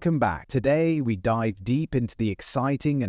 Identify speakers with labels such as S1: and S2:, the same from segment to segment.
S1: Welcome back. Today we dive deep into the exciting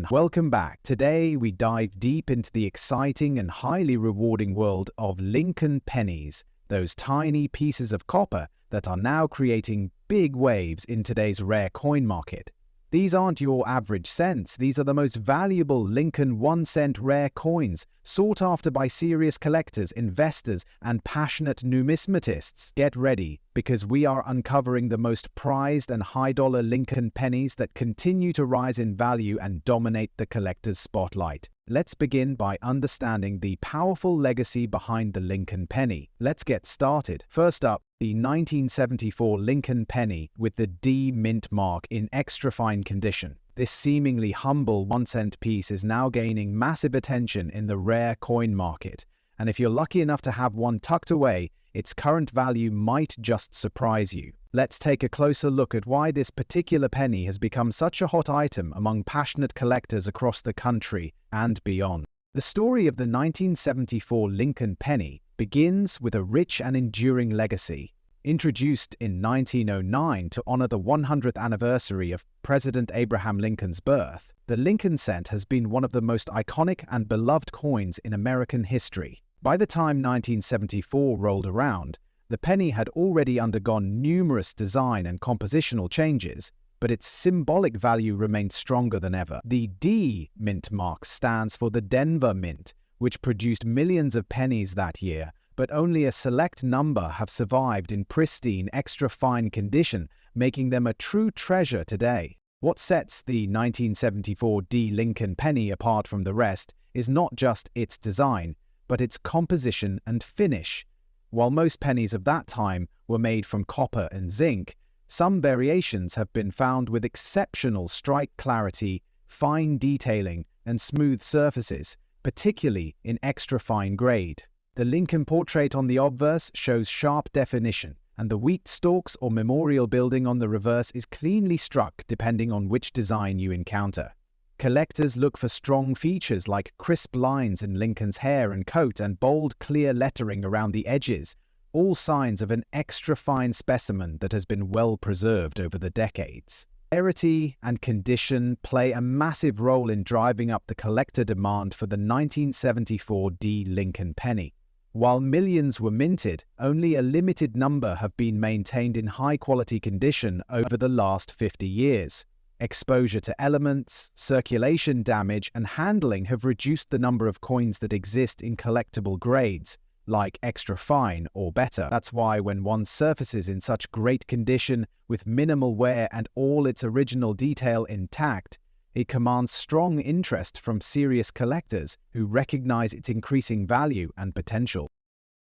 S1: and highly rewarding world of Lincoln pennies, those tiny pieces of copper that are now creating big waves in today's rare coin market. These aren't your average cents. These are the most valuable Lincoln 1-cent rare coins, sought after by serious collectors, investors, and passionate numismatists. Get ready, because we are uncovering the most prized and high-dollar Lincoln pennies that continue to rise in value and dominate the collector's spotlight. Let's begin by understanding the powerful legacy behind the Lincoln penny. Let's get started. First up, the 1974 Lincoln penny with the D Mintmark in extra fine condition. This seemingly humble 1-cent piece is now gaining massive attention in the rare coin market, and if you're lucky enough to have one tucked away, its current value might just surprise you. Let's take a closer look at why this particular penny has become such a hot item among passionate collectors across the country and beyond. The story of the 1974 Lincoln penny begins with a rich and enduring legacy. Introduced in 1909 to honor the 100th anniversary of President Abraham Lincoln's birth, the Lincoln cent has been one of the most iconic and beloved coins in American history. By the time 1974 rolled around, the penny had already undergone numerous design and compositional changes, but its symbolic value remained stronger than ever. The D Mintmark stands for the Denver Mint, which produced millions of pennies that year, but only a select number have survived in pristine, extra-fine condition, making them a true treasure today. What sets the 1974 D Lincoln penny apart from the rest is not just its design, but its composition and finish. While most pennies of that time were made from copper and zinc, some variations have been found with exceptional strike clarity, fine detailing, and smooth surfaces, particularly in extra-fine grade. The Lincoln portrait on the obverse shows sharp definition, and the wheat stalks or memorial building on the reverse is cleanly struck depending on which design you encounter. Collectors look for strong features like crisp lines in Lincoln's hair and coat and bold, clear lettering around the edges, all signs of an extra-fine specimen that has been well preserved over the decades. Rarity and condition play a massive role in driving up the collector demand for the 1974 D Lincoln penny. While millions were minted, only a limited number have been maintained in high-quality condition over the last 50 years. Exposure to elements, circulation damage, and handling have reduced the number of coins that exist in collectible grades, like extra fine or better. That's why when one surfaces in such great condition, with minimal wear and all its original detail intact, it commands strong interest from serious collectors who recognize its increasing value and potential.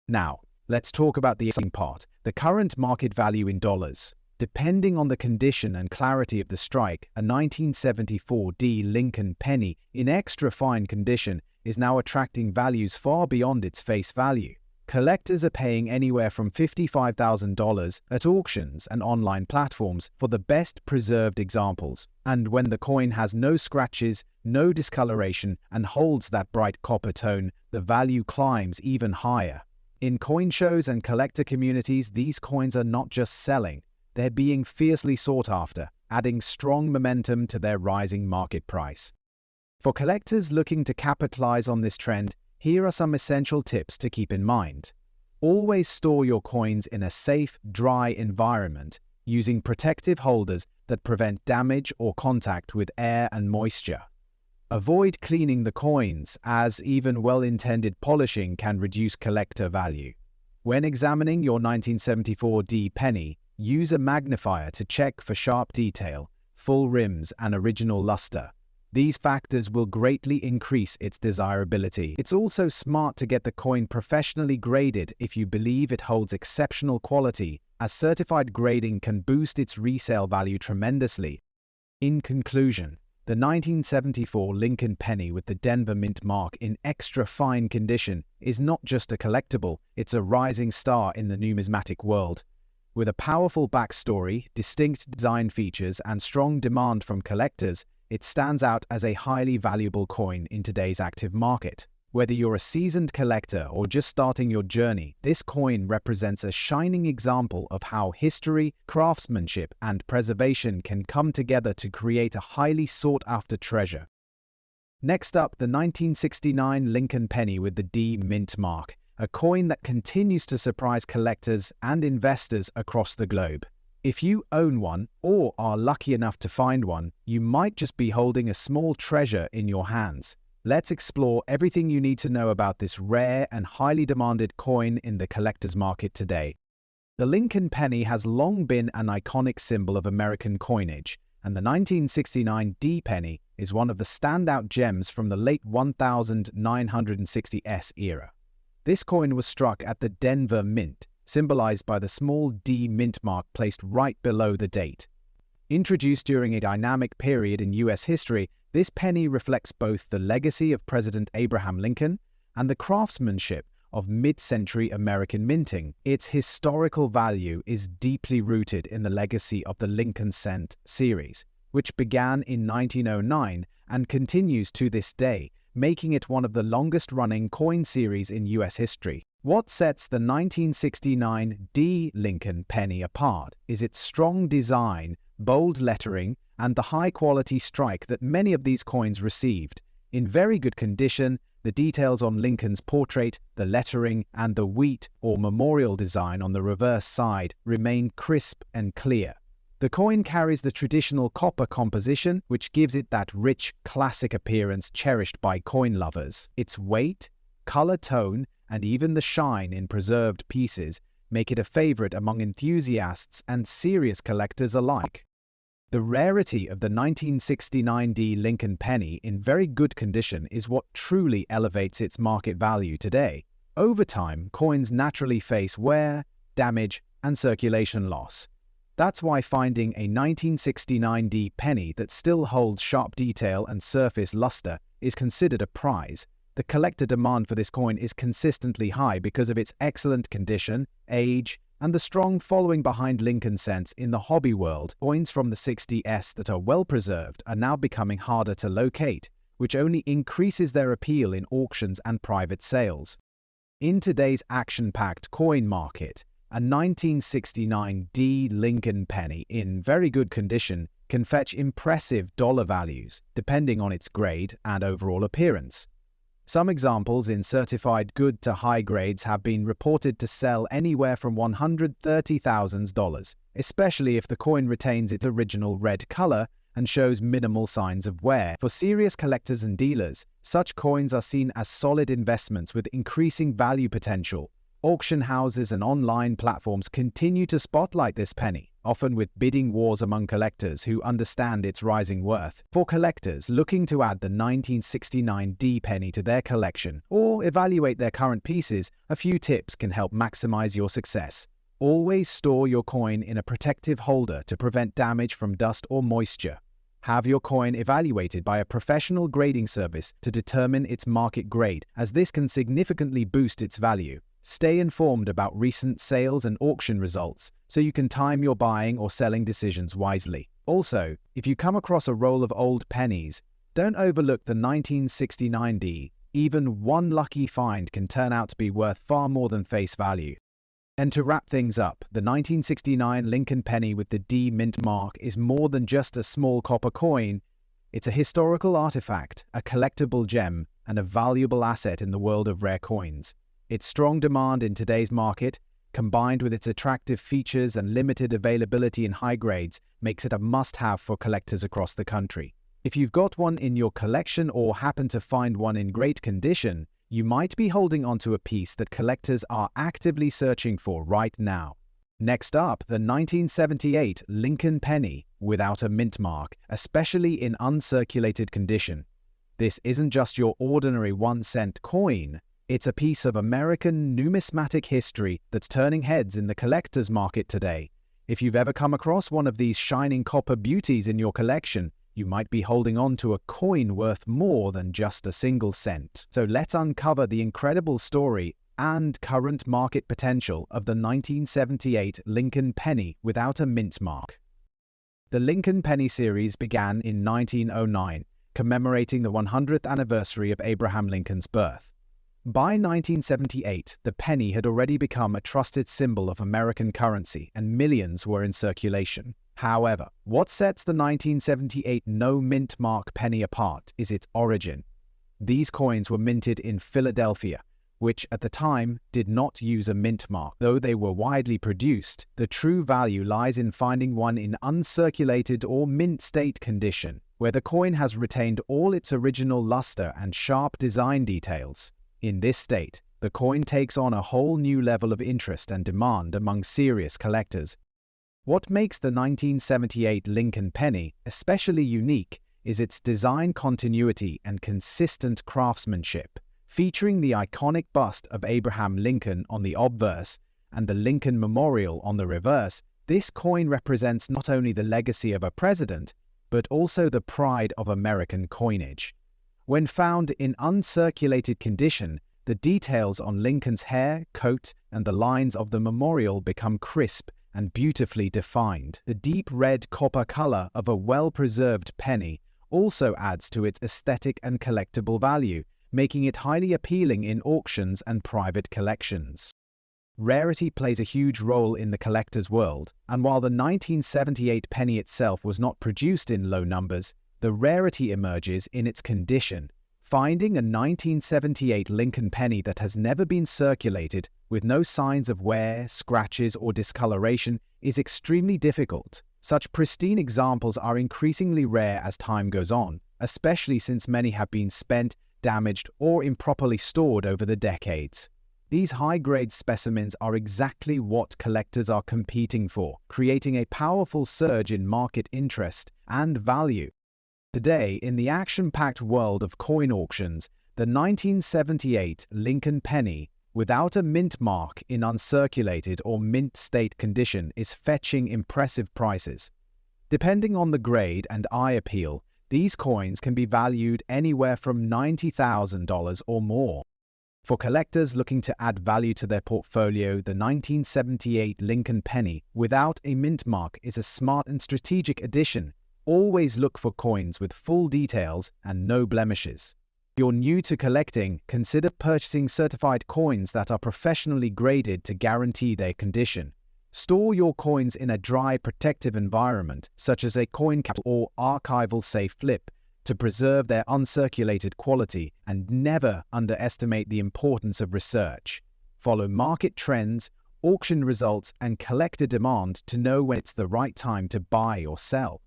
S1: Now, let's talk about the exciting part, the current market value in dollars. Depending on the condition and clarity of the strike, a 1974 D Lincoln penny in extra fine condition is now attracting values far beyond its face value. Collectors are paying anywhere from $55,000 at auctions and online platforms for the best preserved examples. And when the coin has no scratches, no discoloration, and holds that bright copper tone, the value climbs even higher. In coin shows and collector communities, these coins are not just selling, they're being fiercely sought after, adding strong momentum to their rising market price. For collectors looking to capitalize on this trend, here are some essential tips to keep in mind. Always store your coins in a safe, dry environment, using protective holders that prevent damage or contact with air and moisture. Avoid cleaning the coins, as even well-intended polishing can reduce collector value. When examining your 1974 D penny, use a magnifier to check for sharp detail, full rims, and original luster. These factors will greatly increase its desirability. It's also smart to get the coin professionally graded if you believe it holds exceptional quality, as certified grading can boost its resale value tremendously. In conclusion, the 1974 Lincoln penny with the Denver Mintmark in extra fine condition is not just a collectible, it's a rising star in the numismatic world. With a powerful backstory, distinct design features, and strong demand from collectors, it stands out as a highly valuable coin in today's active market. Whether you're a seasoned collector or just starting your journey, this coin represents a shining example of how history, craftsmanship, and preservation can come together to create a highly sought-after treasure. Next up, the 1969 Lincoln penny with the D Mintmark, a coin that continues to surprise collectors and investors across the globe. If you own one or are lucky enough to find one, you might just be holding a small treasure in your hands. Let's explore everything you need to know about this rare and highly demanded coin in the collector's market today. The Lincoln penny has long been an iconic symbol of American coinage, and the 1969 D penny is one of the standout gems from the late 1960s era. This coin was struck at the Denver Mint, symbolized by the small D Mintmark placed right below the date. Introduced during a dynamic period in U.S. history, this penny reflects both the legacy of President Abraham Lincoln and the craftsmanship of mid-century American minting. Its historical value is deeply rooted in the legacy of the Lincoln Cent series, which began in 1909 and continues to this day, making it one of the longest-running coin series in U.S. history. What sets the 1969 D Lincoln penny apart is its strong design, bold lettering, and the high-quality strike that many of these coins received. In very good condition, the details on Lincoln's portrait, the lettering, and the wheat or memorial design on the reverse side remain crisp and clear. The coin carries the traditional copper composition, which gives it that rich, classic appearance cherished by coin lovers. Its weight, color tone, and even the shine in preserved pieces make it a favorite among enthusiasts and serious collectors alike. The rarity of the 1969 D Lincoln penny in very good condition is what truly elevates its market value today. Over time, coins naturally face wear, damage, and circulation loss. That's why finding a 1969 D penny that still holds sharp detail and surface luster is considered a prize. The collector demand for this coin is consistently high because of its excellent condition, age, and the strong following behind Lincoln Cents in the hobby world. Coins from the 60s that are well preserved are now becoming harder to locate, which only increases their appeal in auctions and private sales. In today's action-packed coin market, a 1969 D Lincoln penny in very good condition can fetch impressive dollar values, depending on its grade and overall appearance. Some examples in certified good to high grades have been reported to sell anywhere from $130,000, especially if the coin retains its original red color and shows minimal signs of wear. For serious collectors and dealers, such coins are seen as solid investments with increasing value potential. Auction houses and online platforms continue to spotlight this penny, often with bidding wars among collectors who understand its rising worth. For collectors looking to add the 1969 D penny to their collection or evaluate their current pieces, a few tips can help maximize your success. Always store your coin in a protective holder to prevent damage from dust or moisture. Have your coin evaluated by a professional grading service to determine its market grade, as this can significantly boost its value. Stay informed about recent sales and auction results so you can time your buying or selling decisions wisely. Also, if you come across a roll of old pennies, don't overlook the 1969 D. Even one lucky find can turn out to be worth far more than face value. And to wrap things up, the 1969 Lincoln penny with the D Mintmark is more than just a small copper coin. It's a historical artifact, a collectible gem, and a valuable asset in the world of rare coins. Its strong demand in today's market, combined with its attractive features and limited availability in high grades, makes it a must-have for collectors across the country. If you've got one in your collection or happen to find one in great condition, you might be holding onto a piece that collectors are actively searching for right now. Next up, the 1978 Lincoln penny without a mint mark, especially in uncirculated condition. This isn't just your ordinary 1-cent coin. It's a piece of American numismatic history that's turning heads in the collector's market today. If you've ever come across one of these shining copper beauties in your collection, you might be holding on to a coin worth more than just a single cent. So let's uncover the incredible story and current market potential of the 1978 Lincoln penny without a mint mark. The Lincoln penny series began in 1909, commemorating the 100th anniversary of Abraham Lincoln's birth. By 1978, the penny had already become a trusted symbol of American currency and millions were in circulation. However, what sets the 1978 no-mint-mark penny apart is its origin. These coins were minted in Philadelphia, which at the time did not use a mint mark. Though they were widely produced, the true value lies in finding one in uncirculated or mint state condition, where the coin has retained all its original luster and sharp design details. In this state, the coin takes on a whole new level of interest and demand among serious collectors. What makes the 1978 Lincoln penny especially unique is its design continuity and consistent craftsmanship. Featuring the iconic bust of Abraham Lincoln on the obverse and the Lincoln Memorial on the reverse, this coin represents not only the legacy of a president, but also the pride of American coinage. When found in uncirculated condition, the details on Lincoln's hair, coat, and the lines of the memorial become crisp and beautifully defined. The deep red copper color of a well-preserved penny also adds to its aesthetic and collectible value, making it highly appealing in auctions and private collections. Rarity plays a huge role in the collector's world, and while the 1978 penny itself was not produced in low numbers, the rarity emerges in its condition. Finding a 1978 Lincoln penny that has never been circulated with no signs of wear, scratches, or discoloration is extremely difficult. Such pristine examples are increasingly rare as time goes on, especially since many have been spent, damaged, or improperly stored over the decades. These high-grade specimens are exactly what collectors are competing for, creating a powerful surge in market interest and value. Today, in the action-packed world of coin auctions, the 1978 Lincoln penny, without a mint mark in uncirculated or mint state condition, is fetching impressive prices. Depending on the grade and eye appeal, these coins can be valued anywhere from $90,000 or more. For collectors looking to add value to their portfolio, the 1978 Lincoln penny without a mint mark is a smart and strategic addition. Always look for coins with full details and no blemishes. If you're new to collecting, consider purchasing certified coins that are professionally graded to guarantee their condition. Store your coins in a dry, protective environment, such as a coin capsule or archival safe flip, to preserve their uncirculated quality, and never underestimate the importance of research. Follow market trends, auction results, and collector demand to know when it's the right time to buy or sell.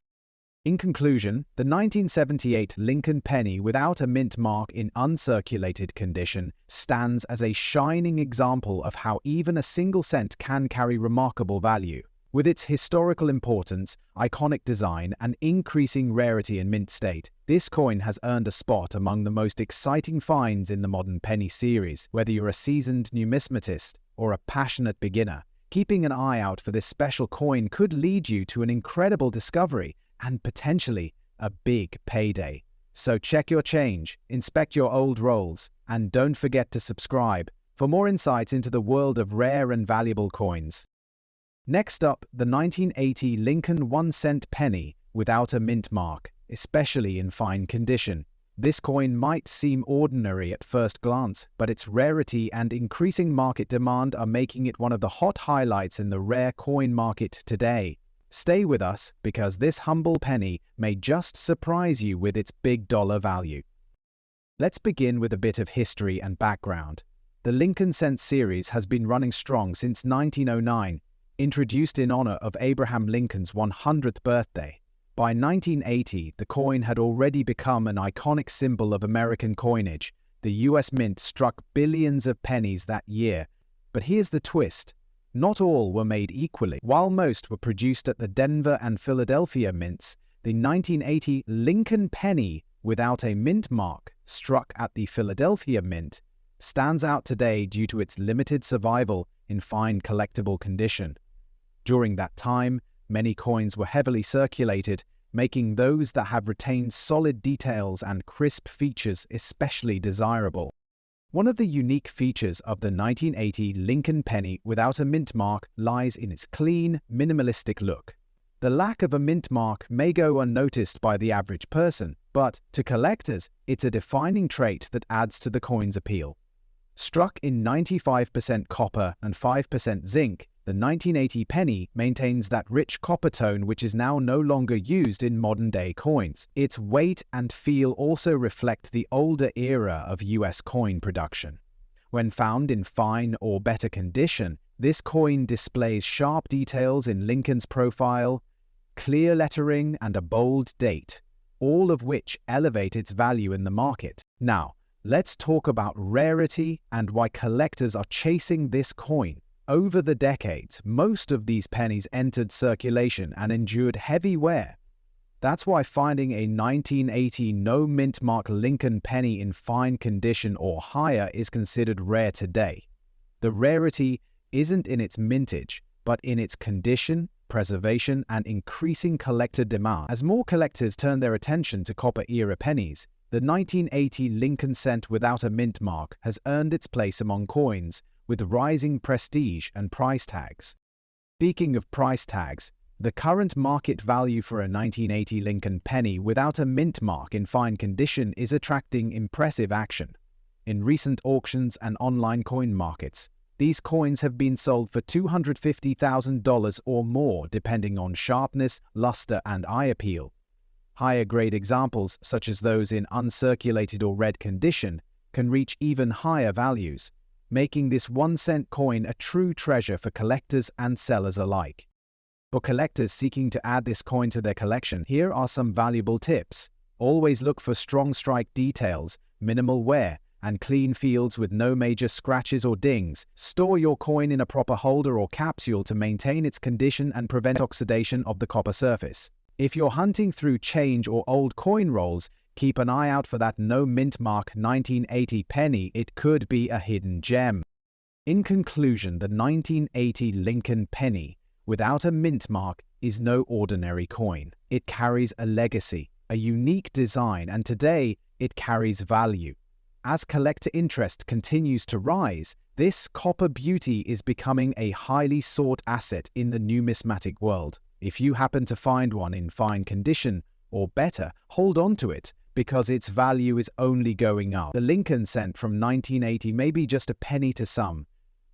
S1: In conclusion, the 1978 Lincoln penny without a mint mark in uncirculated condition stands as a shining example of how even a single cent can carry remarkable value. With its historical importance, iconic design, and increasing rarity in mint state, this coin has earned a spot among the most exciting finds in the modern penny series. Whether you're a seasoned numismatist or a passionate beginner, keeping an eye out for this special coin could lead you to an incredible discovery and potentially a big payday. So check your change, inspect your old rolls, and don't forget to subscribe for more insights into the world of rare and valuable coins. Next up, the 1980 Lincoln 1-cent penny without a mint mark, especially in fine condition. This coin might seem ordinary at first glance, but its rarity and increasing market demand are making it one of the hot highlights in the rare coin market today. Stay with us, because this humble penny may just surprise you with its big dollar value. Let's begin with a bit of history and background. The Lincoln Cent series has been running strong since 1909, introduced in honor of Abraham Lincoln's 100th birthday. By 1980, the coin had already become an iconic symbol of American coinage. The US Mint struck billions of pennies that year. But here's the twist. Not all were made equally. While most were produced at the Denver and Philadelphia mints, the 1980 Lincoln penny without a mint mark, struck at the Philadelphia Mint, stands out today due to its limited survival in fine collectible condition. During that time, many coins were heavily circulated, making those that have retained solid details and crisp features especially desirable. One of the unique features of the 1980 Lincoln penny without a mint mark lies in its clean, minimalistic look. The lack of a mint mark may go unnoticed by the average person, but to collectors, it's a defining trait that adds to the coin's appeal. Struck in 95% copper and 5% zinc, the 1980 penny maintains that rich copper tone which is now no longer used in modern-day coins. Its weight and feel also reflect the older era of US coin production. When found in fine or better condition, this coin displays sharp details in Lincoln's profile, clear lettering, and a bold date, all of which elevate its value in the market. Now, let's talk about rarity and why collectors are chasing this coin. Over the decades, most of these pennies entered circulation and endured heavy wear. That's why finding a 1980 no Mintmark Lincoln penny in fine condition or higher is considered rare today. The rarity isn't in its mintage, but in its condition, preservation, and increasing collector demand. As more collectors turn their attention to copper-era pennies, the 1980 Lincoln cent without a mint mark has earned its place among coins, with rising prestige and price tags. Speaking of price tags, the current market value for a 1980 Lincoln penny without a mint mark in fine condition is attracting impressive action. In recent auctions and online coin markets, these coins have been sold for $250,000 or more depending on sharpness, luster, and eye appeal. Higher-grade examples, such as those in uncirculated or red condition, can reach even higher values, making this 1-cent coin a true treasure for collectors and sellers alike. For collectors seeking to add this coin to their collection, here are some valuable tips. Always look for strong strike details, minimal wear, and clean fields with no major scratches or dings. Store your coin in a proper holder or capsule to maintain its condition and prevent oxidation of the copper surface. If you're hunting through change or old coin rolls, keep an eye out for that no Mintmark 1980 penny. It could be a hidden gem. In conclusion, the 1980 Lincoln penny without a mint mark is no ordinary coin. It carries a legacy, a unique design, and today it carries value. As collector interest continues to rise, this copper beauty is becoming a highly sought asset in the numismatic world. If you happen to find one in fine condition, or better, hold on to it, because its value is only going up. The Lincoln cent from 1980 may be just a penny to some,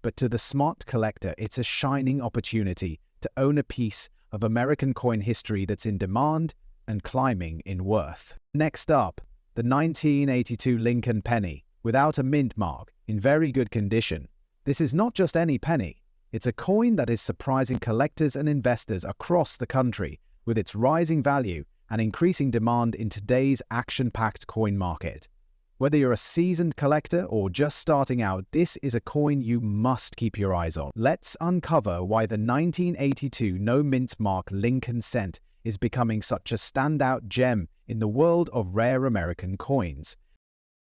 S1: but to the smart collector, it's a shining opportunity to own a piece of American coin history that's in demand and climbing in worth. Next up, the 1982 Lincoln penny, without a mint mark, in very good condition. This is not just any penny. It's a coin that is surprising collectors and investors across the country with its rising value and increasing demand in today's action-packed coin market. Whether you're a seasoned collector or just starting out, this is a coin you must keep your eyes on. Let's uncover why the 1982 no mint mark Lincoln cent is becoming such a standout gem in the world of rare American coins.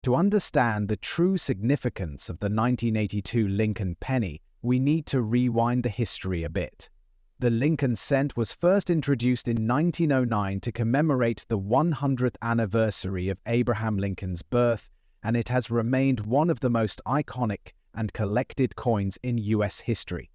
S1: To understand the true significance of the 1982 Lincoln penny, we need to rewind the history a bit. The Lincoln cent was first introduced in 1909 to commemorate the 100th anniversary of Abraham Lincoln's birth, and it has remained one of the most iconic and collected coins in US history.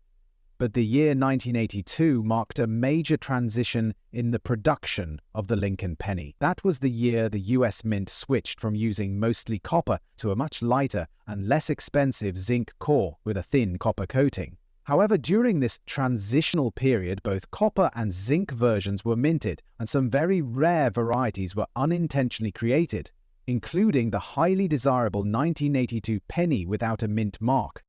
S1: But the year 1982 marked a major transition in the production of the Lincoln penny. That was the year the US Mint switched from using mostly copper to a much lighter and less expensive zinc core with a thin copper coating. However, during this transitional period, both copper and zinc versions were minted, and some very rare varieties were unintentionally created, including the highly desirable 1982 penny without a mint mark.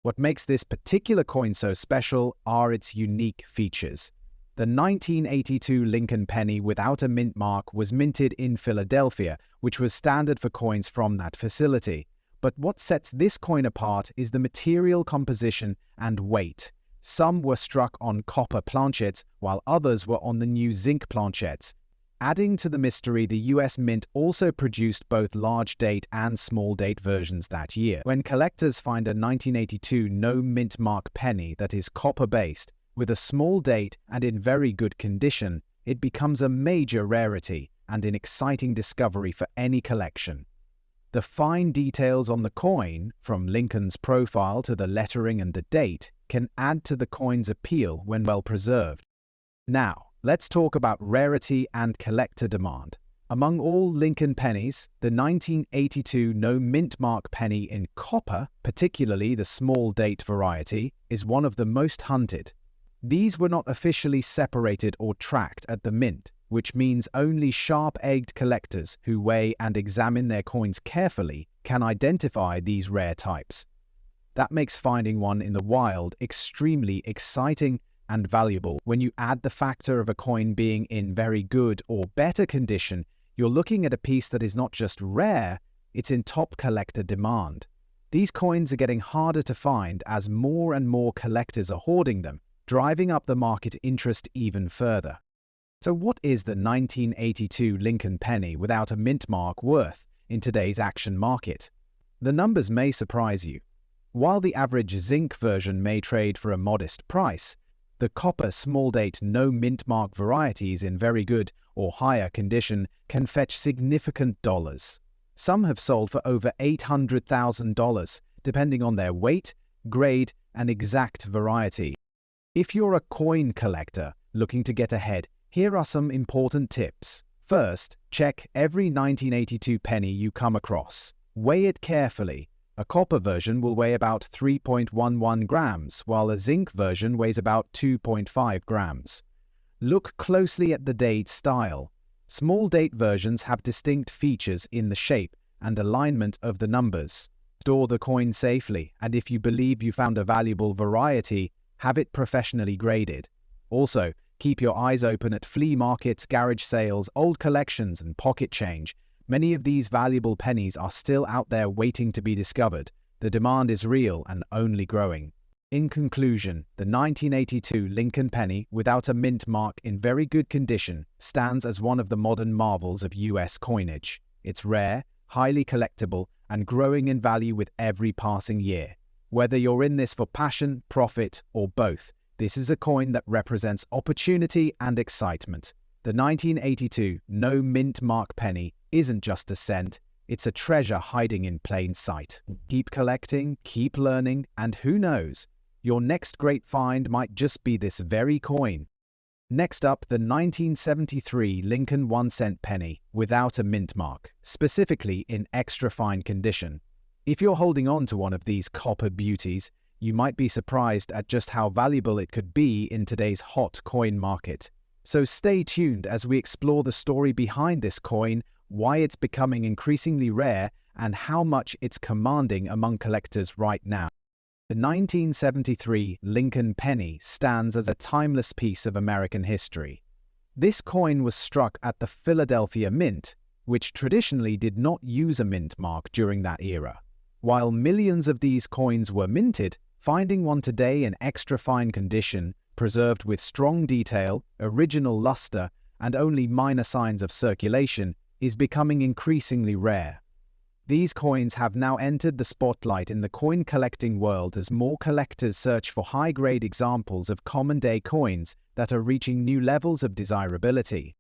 S1: What makes this particular coin so special are its unique features. The 1982 Lincoln penny without a mint mark was minted in Philadelphia, which was standard for coins from that facility. But what sets this coin apart is the material composition and weight. Some were struck on copper planchets, while others were on the new zinc planchets. Adding to the mystery, the US Mint also produced both large date and small date versions that year. When collectors find a 1982 no mint mark penny that is copper-based, with a small date and in very good condition, it becomes a major rarity and an exciting discovery for any collection. The fine details on the coin, from Lincoln's profile to the lettering and the date, can add to the coin's appeal when well preserved. Now, let's talk about rarity and collector demand. Among all Lincoln pennies, the 1982 no Mintmark penny in copper, particularly the small date variety, is one of the most hunted. These were not officially separated or tracked at the mint, which means only sharp-egged collectors who weigh and examine their coins carefully can identify these rare types. That makes finding one in the wild extremely exciting and valuable. When you add the factor of a coin being in very good or better condition, you're looking at a piece that is not just rare, it's in top collector demand. These coins are getting harder to find as more and more collectors are hoarding them, driving up the market interest even further. So what is the 1982 Lincoln penny without a mint mark worth in today's action market? The numbers may surprise you. While the average zinc version may trade for a modest price, the copper small-date no mint mark varieties in very good or higher condition can fetch significant dollars. Some have sold for over $800,000, depending on their weight, grade, and exact variety. If you're a coin collector looking to get ahead, here are some important tips. First, check every 1982 penny you come across. Weigh it carefully. A copper version will weigh about 3.11 grams, while a zinc version weighs about 2.5 grams. Look closely at the date style. Small date versions have distinct features in the shape and alignment of the numbers. Store the coin safely, and if you believe you found a valuable variety, have it professionally graded. Also, keep your eyes open at flea markets, garage sales, old collections, and pocket change. Many of these valuable pennies are still out there waiting to be discovered. The demand is real and only growing. In conclusion, the 1982 Lincoln penny without a mint mark in very good condition stands as one of the modern marvels of US coinage. It's rare, highly collectible, and growing in value with every passing year. Whether you're in this for passion, profit, or both, this is a coin that represents opportunity and excitement. The 1982 no mint mark penny isn't just a cent, it's a treasure hiding in plain sight. Keep collecting, keep learning, and who knows, your next great find might just be this very coin. Next up, the 1973 Lincoln 1-cent penny without a mint mark, specifically in extra fine condition. If you're holding on to one of these copper beauties, you might be surprised at just how valuable it could be in today's hot coin market. So stay tuned as we explore the story behind this coin, why it's becoming increasingly rare, and how much it's commanding among collectors right now. The 1973 Lincoln penny stands as a timeless piece of American history. This coin was struck at the Philadelphia Mint, which traditionally did not use a mint mark during that era. While millions of these coins were minted, finding one today in extra fine condition, preserved with strong detail, original luster, and only minor signs of circulation, is becoming increasingly rare. These coins have now entered the spotlight in the coin collecting world as more collectors search for high-grade examples of common-day coins that are reaching new levels of desirability.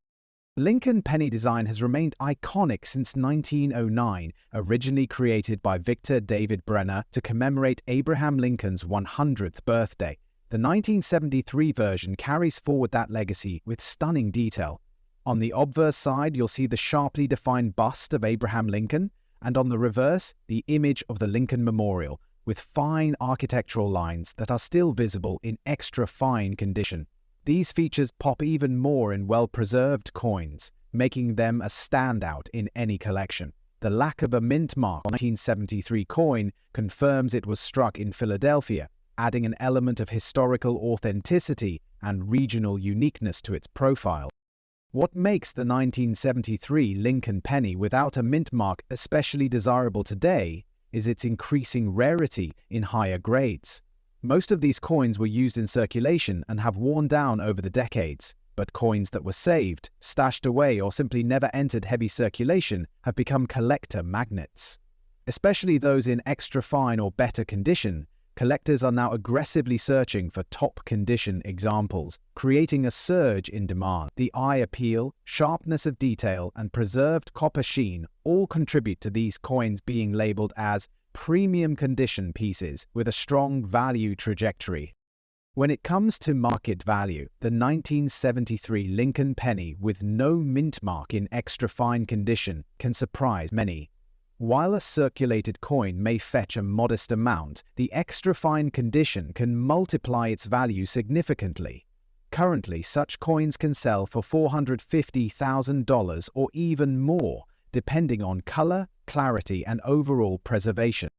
S1: Lincoln penny design has remained iconic since 1909, originally created by Victor David Brenner to commemorate Abraham Lincoln's 100th birthday. The 1973 version carries forward that legacy with stunning detail. On the obverse side, you'll see the sharply defined bust of Abraham Lincoln, and on the reverse, the image of the Lincoln Memorial, with fine architectural lines that are still visible in extra fine condition. These features pop even more in well-preserved coins, making them a standout in any collection. The lack of a mint mark on the 1973 coin confirms it was struck in Philadelphia, adding an element of historical authenticity and regional uniqueness to its profile. What makes the 1973 Lincoln penny without a mint mark especially desirable today is its increasing rarity in higher grades. Most of these coins were used in circulation and have worn down over the decades, but coins that were saved, stashed away, or simply never entered heavy circulation have become collector magnets. Especially those in extra fine or better condition, collectors are now aggressively searching for top-condition examples, creating a surge in demand. The eye appeal, sharpness of detail, and preserved copper sheen all contribute to these coins being labeled as premium condition pieces with a strong value trajectory. When it comes to market value, the 1973 Lincoln penny with no mint mark in extra fine condition can surprise many. While a circulated coin may fetch a modest amount, the extra fine condition can multiply its value significantly. Currently, such coins can sell for $450,000 or even more, depending on color, clarity, and overall preservation.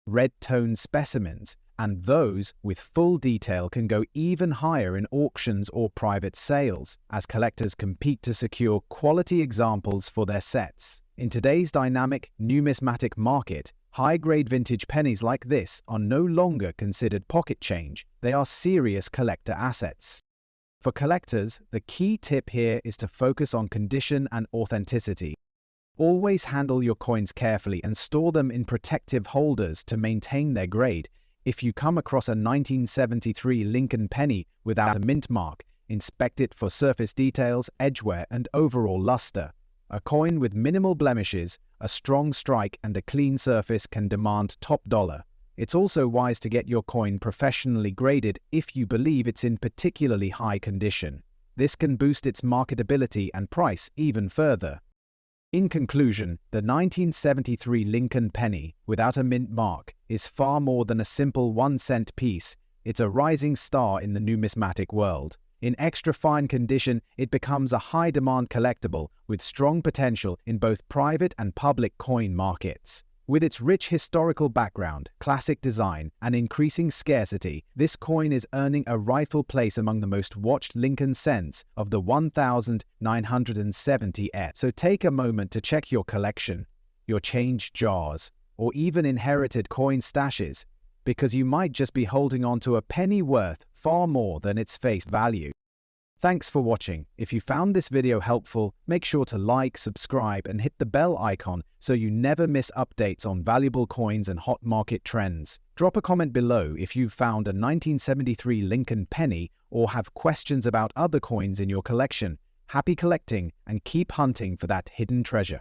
S1: Red-tone specimens, and those with full detail, can go even higher in auctions or private sales, as collectors compete to secure quality examples for their sets. In today's dynamic, numismatic market, high-grade vintage pennies like this are no longer considered pocket change. They are serious collector assets. For collectors, the key tip here is to focus on condition and authenticity. Always handle your coins carefully and store them in protective holders to maintain their grade. If you come across a 1973 Lincoln penny without a mint mark, inspect it for surface details, edgeware, and overall luster. A coin with minimal blemishes, a strong strike, and a clean surface can demand top dollar. It's also wise to get your coin professionally graded if you believe it's in particularly high condition. This can boost its marketability and price even further. In conclusion, the 1973 Lincoln penny, without a mint mark, is far more than a simple 1-cent piece. It's a rising star in the numismatic world. In extra fine condition, it becomes a high-demand collectible with strong potential in both private and public coin markets. With its rich historical background, classic design, and increasing scarcity, this coin is earning a rightful place among the most watched Lincoln cents of the 1970s. So take a moment to check your collection, your change jars, or even inherited coin stashes, because you might just be holding on to a penny worth far more than its face value. Thanks for watching. If you found this video helpful, make sure to like, subscribe, and hit the bell icon so you never miss updates on valuable coins and hot market trends. Drop a comment below if you've found a 1973 Lincoln penny or have questions about other coins in your collection. Happy collecting and keep hunting for that hidden treasure.